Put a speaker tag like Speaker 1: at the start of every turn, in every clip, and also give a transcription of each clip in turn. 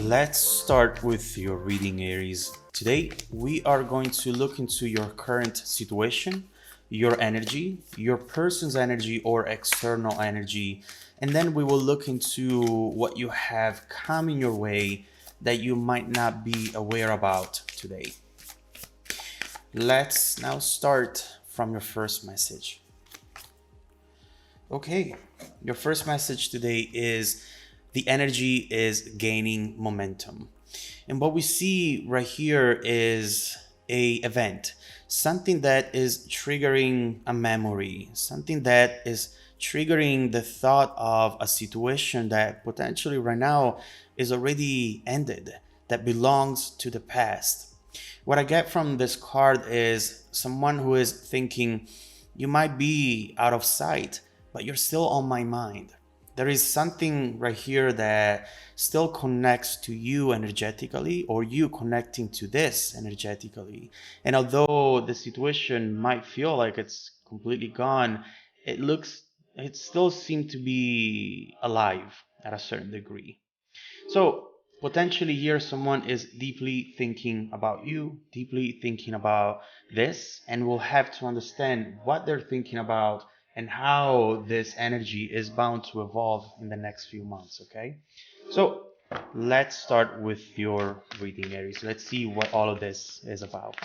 Speaker 1: Let's start with your reading, Aries. Today, we are going to look into your current situation, your energy, your person's energy or external energy, and then we will look into what you have coming your way that you might not be aware about today. Let's now start from your first message. Okay, your first message today is the energy is gaining momentum. And what we see right here is a event, something that is triggering a memory, something that is triggering the thought of a situation that potentially right now is already ended, that belongs to the past. What I get from this card is someone who is thinking, you might be out of sight, but you're still on my mind. There is something right here that still connects to you energetically, or you connecting to this energetically. And although the situation might feel like it's completely gone, it still seems to be alive at a certain degree. So potentially here someone is deeply thinking about you, deeply thinking about this, and will have to understand what they're thinking about and how this energy is bound to evolve in the next few months, okay? So let's start with your reading, Aries. Let's see what all of this is about.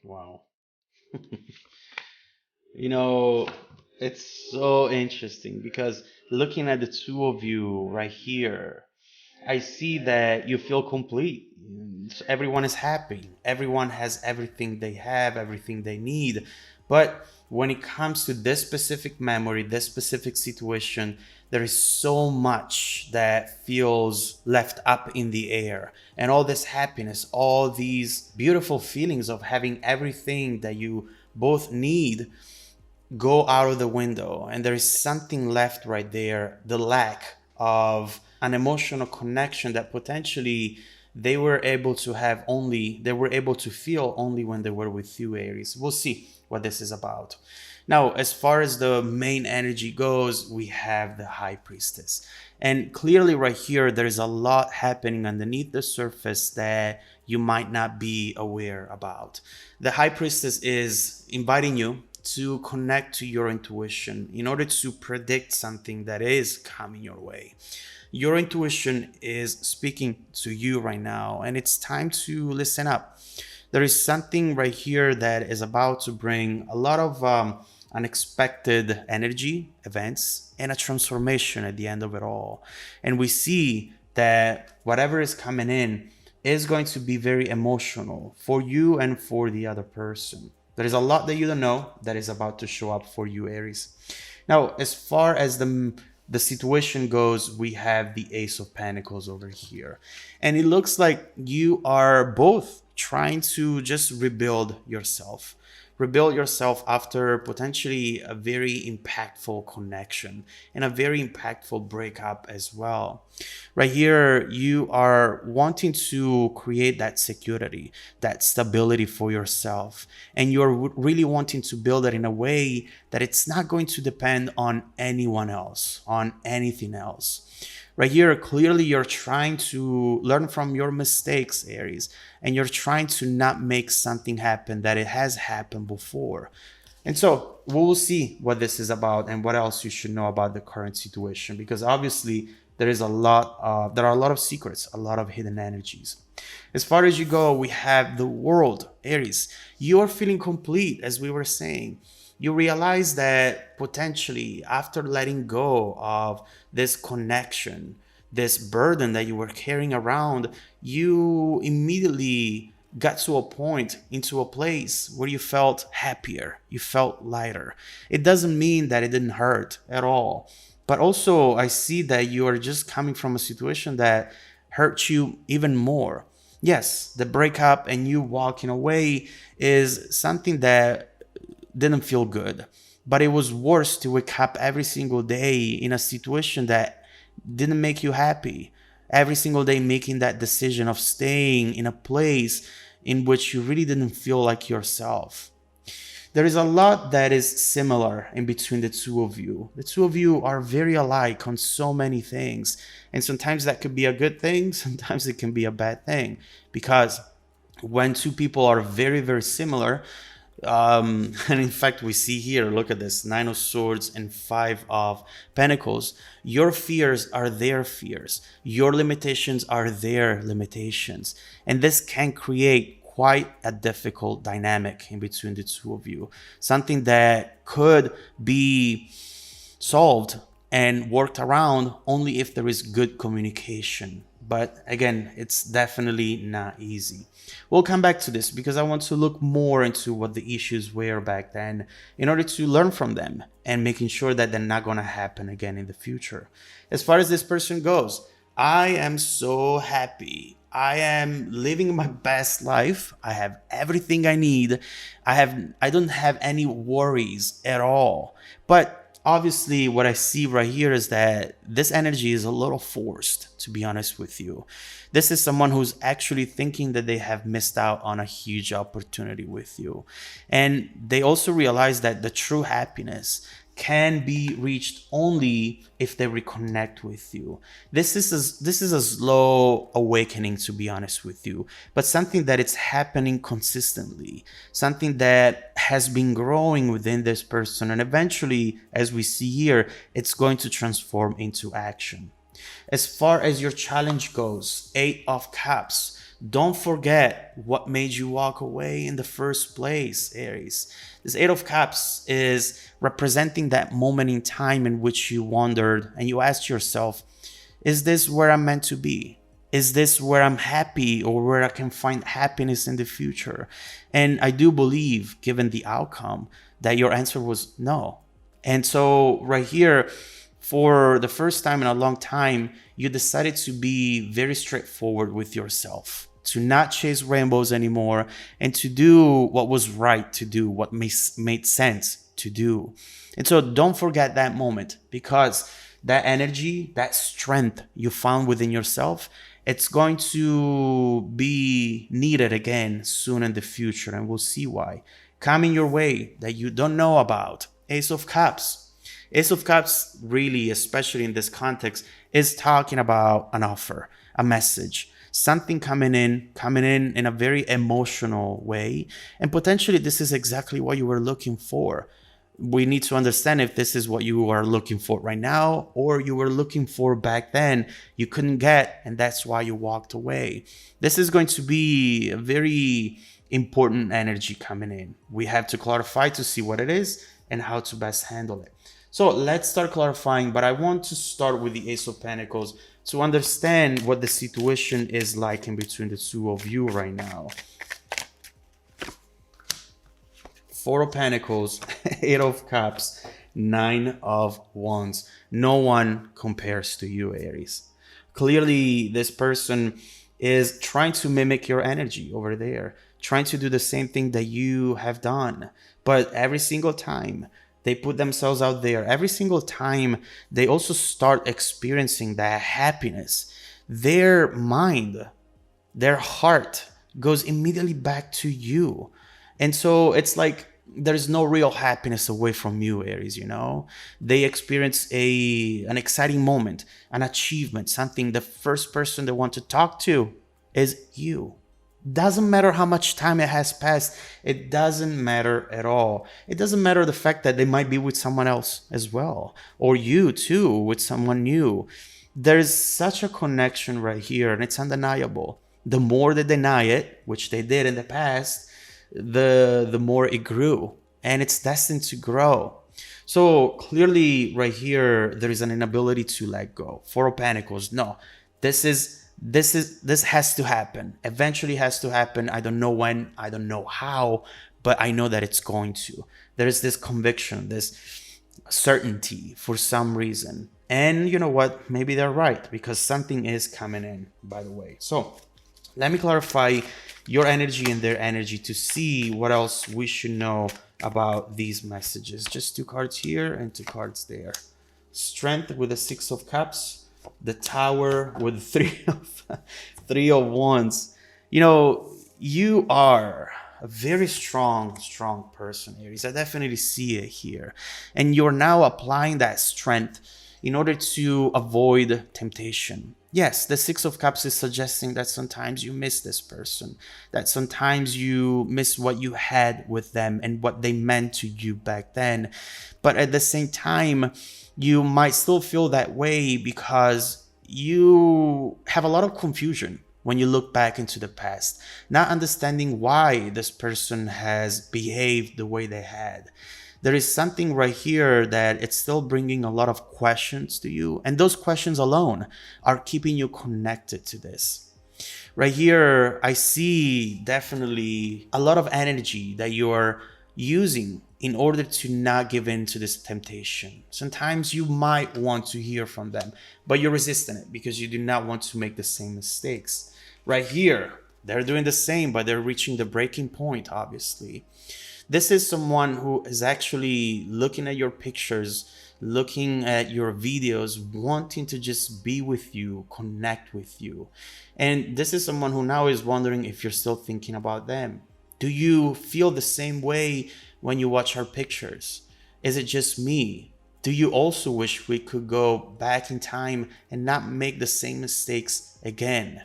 Speaker 1: Wow. You know, it's so interesting because looking at the two of you right here, I see that you feel complete. Everyone is happy. Everyone has everything they have, everything they need. But when it comes to this specific memory, this specific situation, there is so much that feels left up in the air. And all this happiness, all these beautiful feelings of having everything that you both need go out of the window, and there is something left right there, the lack of an emotional connection that potentially they were able to feel only when they were with you, Aries. We'll see what this is about. Now, as far as the main energy goes, we have the High Priestess. And clearly right here, there's a lot happening underneath the surface that you might not be aware about. The High Priestess is inviting you to connect to your intuition in order to predict something that is coming your way. Your intuition is speaking to you right now, and it's time to listen up. There is something right here that is about to bring a lot of unexpected energy, events, and a transformation at the end of it all. And we see that whatever is coming in is going to be very emotional for you and for the other person. There is a lot that you don't know that is about to show up for you, Aries. Now, as far as the situation goes, we have the Ace of Pentacles over here. And it looks like you are both trying to just rebuild yourself after potentially a very impactful connection and a very impactful breakup as well. Right here, you are wanting to create that security, that stability for yourself, and you're really wanting to build it in a way that it's not going to depend on anyone else, on anything else. Right here, clearly you're trying to learn from your mistakes, Aries, and you're trying to not make something happen that it has happened before. And so we will see what this is about and what else you should know about the current situation, because obviously there are a lot of secrets, a lot of hidden energies. As far as you go, we have the World, Aries. You are feeling complete, as we were saying. You realize that potentially after letting go of this connection, this burden that you were carrying around, you immediately got to a point, into a place where you felt happier, you felt lighter. It doesn't mean that it didn't hurt at all, but also I see that you are just coming from a situation that hurt you even more. Yes, the breakup and you walking away is something that didn't feel good. but it was worse to wake up every single day in a situation that didn't make you happy. Every single day making that decision of staying in a place in which you really didn't feel like yourself. There is a lot that is similar in between the two of you. The two of you are very alike on so many things. And sometimes that could be a good thing, sometimes it can be a bad thing. Because when two people are very, very similar, and in fact, we see here, look at this, Nine of Swords and Five of Pentacles. Your fears are their fears. Your limitations are their limitations. And this can create quite a difficult dynamic in between the two of you. Something that could be solved and worked around only if there is good communication. But again, it's definitely not easy. We'll come back to this because I want to look more into what the issues were back then in order to learn from them and making sure that they're not going to happen again in the future. As far as this person goes, I am so happy. I am living my best life. I have everything I need. I don't have any worries at all. But obviously, what I see right here is that this energy is a little forced, to be honest with you. This is someone who's actually thinking that they have missed out on a huge opportunity with you. And they also realize that the true happiness can be reached only if they reconnect with you. This is a slow awakening, to be honest with you, but something that it's happening consistently, something that has been growing within this person, and eventually, as we see here, it's going to transform into action. As far as your challenge goes, Eight of Cups. Don't forget what made you walk away in the first place, Aries. This Eight of Cups is representing that moment in time in which you wondered and you asked yourself, is this where I'm meant to be? Is this where I'm happy or where I can find happiness in the future? And I do believe, given the outcome, that your answer was no. And so right here, for the first time in a long time, you decided to be very straightforward with yourself, to not chase rainbows anymore, and to do what was right to do, what made sense to do. And so don't forget that moment, because that energy, that strength you found within yourself, it's going to be needed again soon in the future, and we'll see why. Coming your way that you don't know about, Ace of Cups. Ace of Cups, really, especially in this context, is talking about an offer, a message, something coming in a very emotional way. And potentially this is exactly what you were looking for. We need to understand if this is what you are looking for right now, or you were looking for back then, you couldn't get, and that's why you walked away. This is going to be a very important energy coming in. We have to clarify to see what it is and how to best handle it. So let's start clarifying, but I want to start with the Ace of Pentacles to understand what the situation is like in between the two of you right now. Four of Pentacles, Eight of Cups, Nine of Wands. No one compares to you, Aries. Clearly, this person is trying to mimic your energy over there, trying to do the same thing that you have done. But every single time they put themselves out there, every single time they also start experiencing that happiness, their mind, their heart goes immediately back to you. And so it's like there's no real happiness away from you, Aries, you know? They experience an exciting moment, an achievement, something the first person they want to talk to is you. Doesn't matter how much time it has passed. It doesn't matter at all. It doesn't matter the fact that they might be with someone else as well, or you too with someone new. There's such a connection right here, and it's undeniable. The more they deny it, which they did in the past, the more it grew, and it's destined to grow. So clearly right here, there is an inability to let go. Four of Pentacles. No, this has to happen. Eventually has to happen. I don't know when, I don't know how, but I know that it's going to. There is this conviction, this certainty for some reason. And you know what? Maybe they're right, because something is coming in, by the way. So let me clarify your energy and their energy to see what else we should know about these messages. Just two cards here and two cards there. Strength with the Six of Cups, the Tower with the Three of Wands. You know, you are a very strong person, Aries. I definitely see it here. And you're now applying that strength in order to avoid temptation. Yes, the Six of Cups is suggesting that sometimes you miss this person, that sometimes you miss what you had with them and what they meant to you back then. But at the same time, you might still feel that way because you have a lot of confusion when you look back into the past, not understanding why this person has behaved the way they had. There is something right here that it's still bringing a lot of questions to you, and those questions alone are keeping you connected to this. Right here, I see definitely a lot of energy that you're using in order to not give in to this temptation. Sometimes you might want to hear from them, but you're resisting it because you do not want to make the same mistakes. Right here, they're doing the same, but they're reaching the breaking point, obviously. This is someone who is actually looking at your pictures, looking at your videos, wanting to just be with you, connect with you. And this is someone who now is wondering if you're still thinking about them. Do you feel the same way when you watch our pictures? Is it just me? Do you also wish we could go back in time and not make the same mistakes again?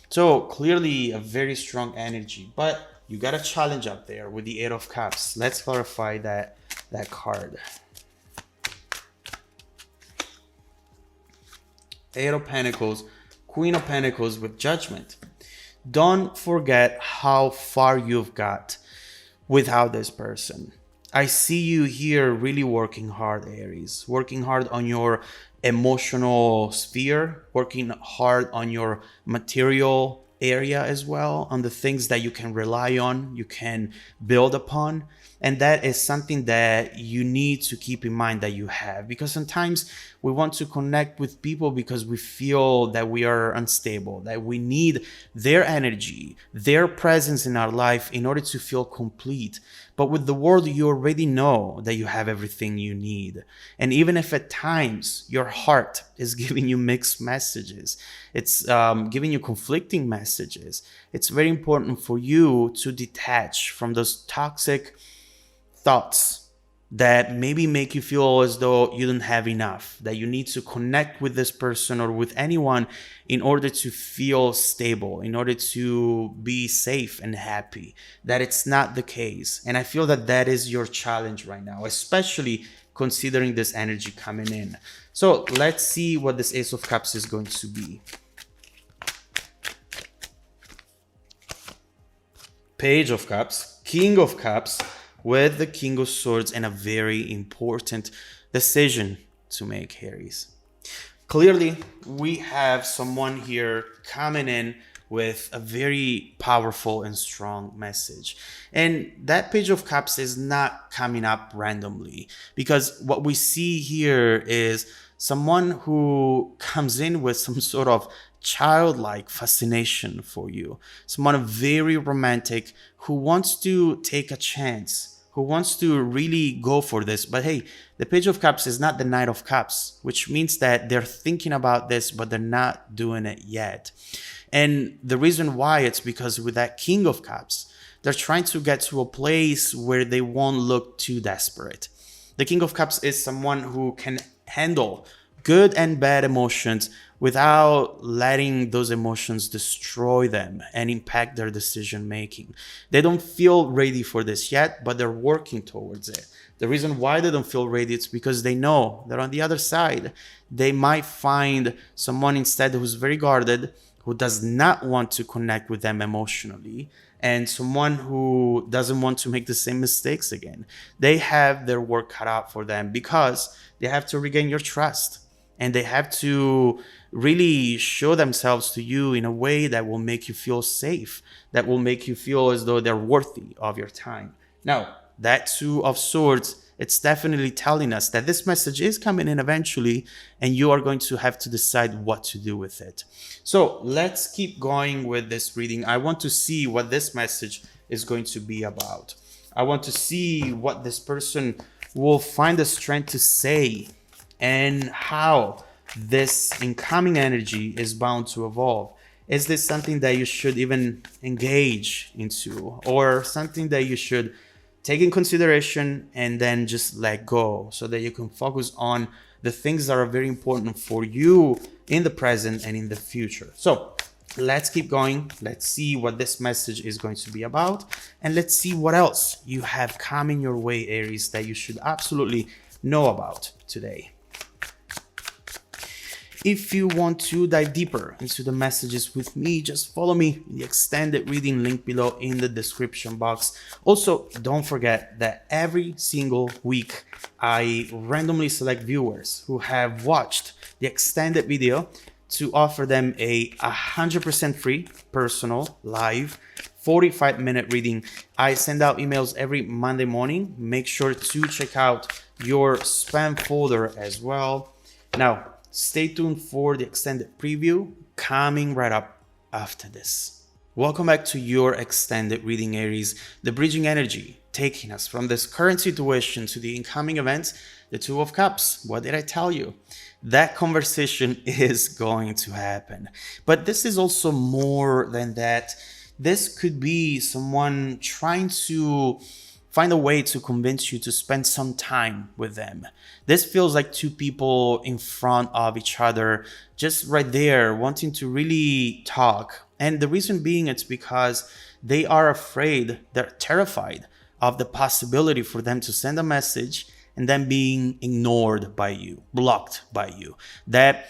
Speaker 1: So clearly a very strong energy, but you got a challenge up there with the Eight of Cups. Let's clarify that card. Eight of Pentacles, Queen of Pentacles with Judgment. Don't forget how far you've got without this person. I see you here really working hard, Aries. Working hard on your emotional sphere, working hard on your material area as well, on the things that you can rely on, you can build upon. And that is something that you need to keep in mind that you have, because sometimes we want to connect with people because we feel that we are unstable, that we need their energy, their presence in our life in order to feel complete. But with the world, you already know that you have everything you need. And even if at times your heart is giving you mixed messages, it's giving you conflicting messages, it's very important for you to detach from those toxic thoughts that maybe make you feel as though you don't have enough, that you need to connect with this person or with anyone in order to feel stable, in order to be safe and happy. That it's not the case. And I feel that that is your challenge right now, especially considering this energy coming in. So let's see what this Ace of Cups is going to be. Page of Cups, King of Cups, with the King of Swords and a very important decision to make, Aries. Clearly, we have someone here coming in with a very powerful and strong message. And that Page of Cups is not coming up randomly, because what we see here is someone who comes in with some sort of childlike fascination for you, someone very romantic who wants to take a chance, who wants to really go for this. But hey, the Page of Cups is not the Knight of Cups, which means that they're thinking about this, but they're not doing it yet. And the reason why, it's because with that King of Cups, they're trying to get to a place where they won't look too desperate. The King of Cups is someone who can handle good and bad emotions without letting those emotions destroy them and impact their decision making. They don't feel ready for this yet, but they're working towards it. The reason why they don't feel ready is because they know that on the other side, they might find someone instead who's very guarded, who does not want to connect with them emotionally, and someone who doesn't want to make the same mistakes again. They have their work cut out for them because they have to regain your trust. And they have to really show themselves to you in a way that will make you feel safe, that will make you feel as though they're worthy of your time. Now, that Two of Swords, it's definitely telling us that this message is coming in eventually, and you are going to have to decide what to do with it. So let's keep going with this reading. I want to see what this message is going to be about. I want to see what this person will find the strength to say and how this incoming energy is bound to evolve. Is this something that you should even engage into, or something that you should take in consideration and then just let go so that you can focus on the things that are very important for you in the present and in the future? So let's keep going. Let's see what this message is going to be about, and let's see what else you have coming your way, Aries, that you should absolutely know about today. If you want to dive deeper into the messages with me, just follow me in the extended reading link below in the description box. Also, don't forget that every single week I randomly select viewers who have watched the extended video to offer them a 100% free personal live 45-minute reading. I send out emails every Monday morning. Make sure to check out your spam folder as well. Now, stay tuned for the extended preview coming right up after this. Welcome back to your extended reading, Aries. The bridging energy taking us from this current situation to the incoming events. The Two of Cups. What did I tell you? That conversation is going to happen. But this is also more than that. This could be someone trying to find a way to convince you to spend some time with them. This feels like two people in front of each other, just right there, wanting to really talk. And the reason being, it's because they are afraid, they're terrified of the possibility for them to send a message and then being ignored by you, blocked by you. That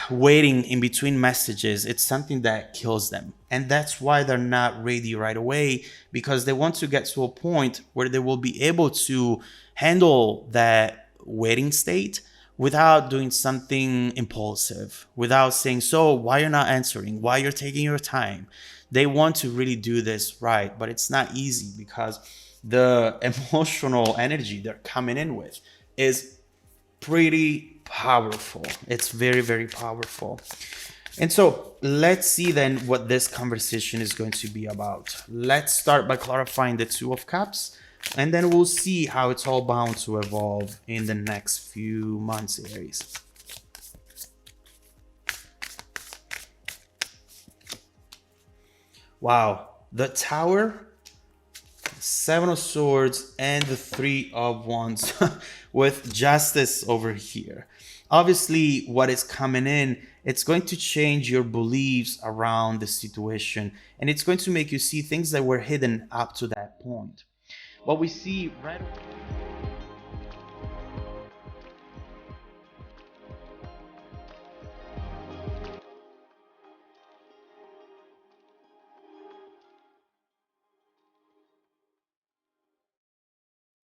Speaker 1: waiting in between messages, it's something that kills them. And that's why they're not ready right away, because they want to get to a point where they will be able to handle that waiting state without doing something impulsive, without saying, so why you're not answering, why you're taking your time. They want to really do this right, but it's not easy because the emotional energy they're coming in with is pretty powerful. It's very, very powerful. And so let's see then what this conversation is going to be about. Let's start by clarifying the Two of Cups, and then we'll see how it's all bound to evolve in the next few months, Aries. Wow, the Tower, Seven of Swords, and the Three of Wands with Justice over here. Obviously, what is coming in, it's going to change your beliefs around the situation, and it's going to make you see things that were hidden up to that point. What we see right